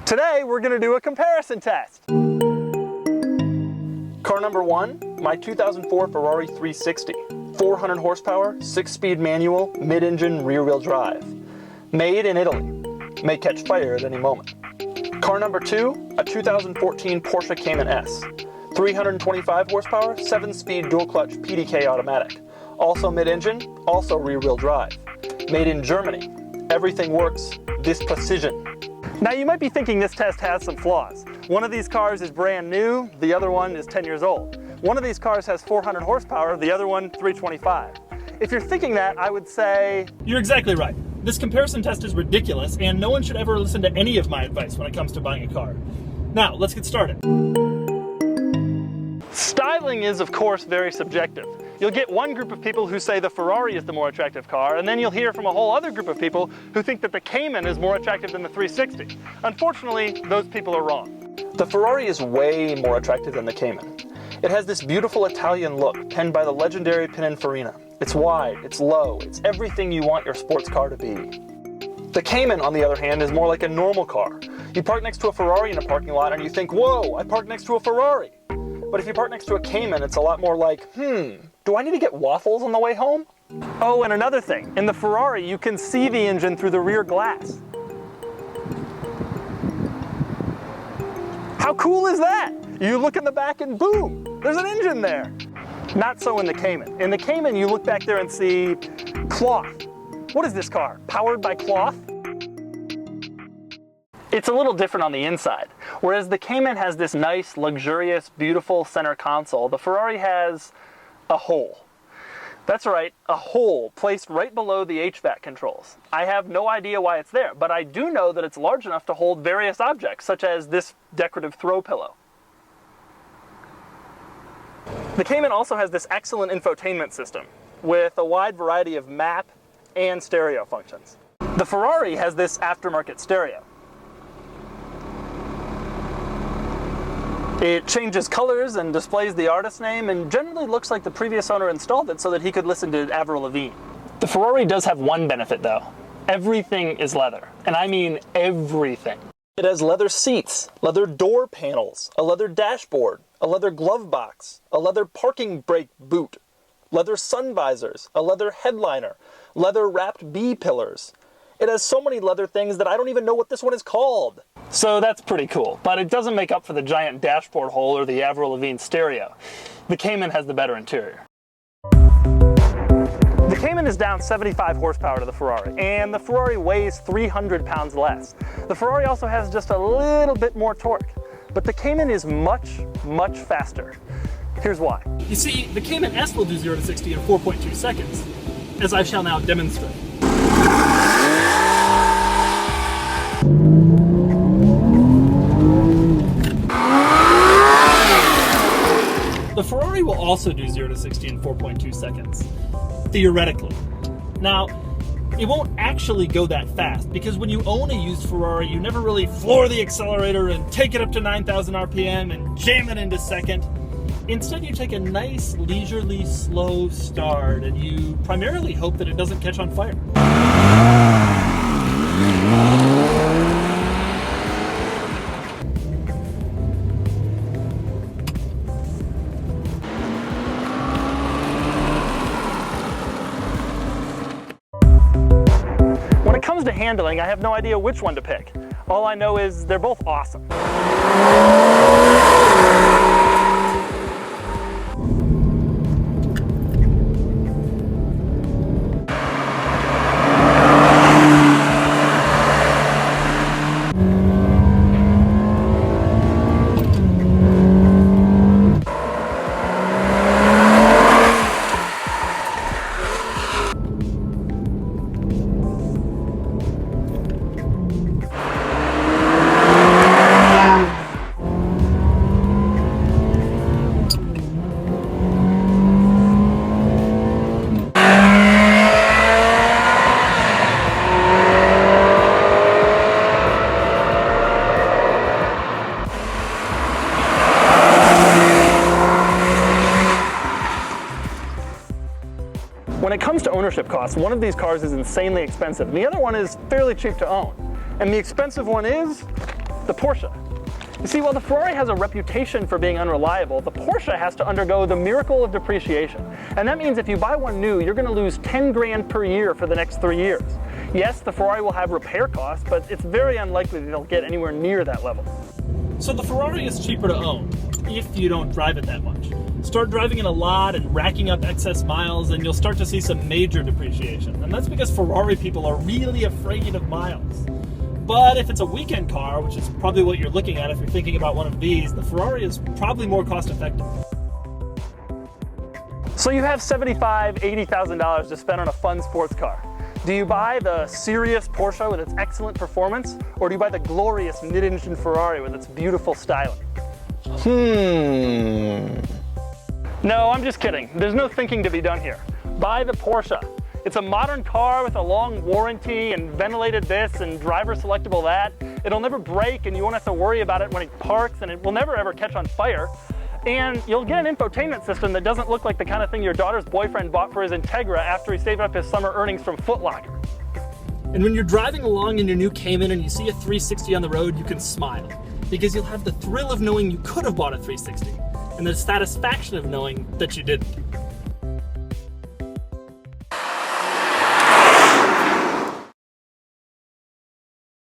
Today we're going to do a comparison test. Car number one, my 2004 Ferrari 360. 400 horsepower, 6-speed manual, mid-engine, rear-wheel drive. Made in Italy. May catch fire at any moment. Car number two, a 2014 Porsche Cayman S. 325 horsepower, 7-speed dual-clutch PDK automatic. Also mid-engine, also rear-wheel drive. Made in Germany. Everything works with precision. Now you might be thinking this test has some flaws. One of these cars is brand new, the other one is 10 years old. One of these cars has 400 horsepower, the other one 325. If you're thinking that, I would say... You're exactly right. This comparison test is ridiculous, and no one should ever listen to any of my advice when it comes to buying a car. Now, let's get started. Styling is, of course, very subjective. You'll get one group of people who say the Ferrari is the more attractive car, and then you'll hear from a whole other group of people who think that the Cayman is more attractive than the 360. Unfortunately, those people are wrong. The Ferrari is way more attractive than the Cayman. It has this beautiful Italian look, penned by the legendary Pininfarina. It's wide, it's low, it's everything you want your sports car to be. The Cayman, on the other hand, is more like a normal car. You park next to a Ferrari in a parking lot and you think, whoa, I parked next to a Ferrari. But if you park next to a Cayman, it's a lot more like, do I need to get waffles on the way home? Oh, and another thing, in the Ferrari, you can see the engine through the rear glass. How cool is that? You look in the back and boom, there's an engine there. Not so in the Cayman. In the Cayman, you look back there and see cloth. What is this car? Powered by cloth? It's a little different on the inside. Whereas the Cayman has this nice, luxurious, beautiful center console, the Ferrari has a hole. That's right, a hole placed right below the HVAC controls. I have no idea why it's there, but I do know that it's large enough to hold various objects, such as this decorative throw pillow. The Cayman also has this excellent infotainment system with a wide variety of map and stereo functions. The Ferrari has this aftermarket stereo. It changes colors and displays the artist name and generally looks like the previous owner installed it so that he could listen to Avril Lavigne. The Ferrari does have one benefit though. Everything is leather, and I mean everything. It has leather seats, leather door panels, a leather dashboard, a leather glove box, a leather parking brake boot, leather sun visors, a leather headliner, leather wrapped B-pillars. It has so many leather things that I don't even know what this one is called. So that's pretty cool, but it doesn't make up for the giant dashboard hole or the Avril Lavigne stereo. The Cayman has the better interior. The Cayman is down 75 horsepower to the Ferrari, and the Ferrari weighs 300 pounds less. The Ferrari also has just a little bit more torque, but the Cayman is much, much faster. Here's why. You see, the Cayman S will do 0 to 60 in 4.2 seconds, as I shall now demonstrate. The Ferrari will also do 0 to 60 in 4.2 seconds, theoretically. Now, it won't actually go that fast, because when you own a used Ferrari, you never really floor the accelerator and take it up to 9,000 RPM and jam it into second. Instead, you take a nice, leisurely, slow start, and you primarily hope that it doesn't catch on fire. When it comes to handling, I have no idea which one to pick. All I know is they're both awesome. When it comes to ownership costs, one of these cars is insanely expensive, and the other one is fairly cheap to own. And the expensive one is the Porsche. You see, while the Ferrari has a reputation for being unreliable, the Porsche has to undergo the miracle of depreciation. And that means if you buy one new, you're going to lose 10 grand per year for the next 3 years. Yes, the Ferrari will have repair costs, but it's very unlikely that they'll get anywhere near that level. So the Ferrari is cheaper to own if you don't drive it that much. Start driving it a lot and racking up excess miles, and you'll start to see some major depreciation. And that's because Ferrari people are really afraid of miles. But if it's a weekend car, which is probably what you're looking at if you're thinking about one of these, the Ferrari is probably more cost effective. So you have $75,000, $80,000 to spend on a fun sports car. Do you buy the serious Porsche with its excellent performance, or do you buy the glorious mid-engine Ferrari with its beautiful styling? No, I'm just kidding. There's no thinking to be done here. Buy the Porsche. It's a modern car with a long warranty and ventilated this and driver selectable that. It'll never break and you won't have to worry about it when it parks, and it will never ever catch on fire. And you'll get an infotainment system that doesn't look like the kind of thing your daughter's boyfriend bought for his Integra after he saved up his summer earnings from Foot Locker. And when you're driving along in your new Cayman and you see a 360 on the road, you can smile, because you'll have the thrill of knowing you could have bought a 360 and the satisfaction of knowing that you didn't.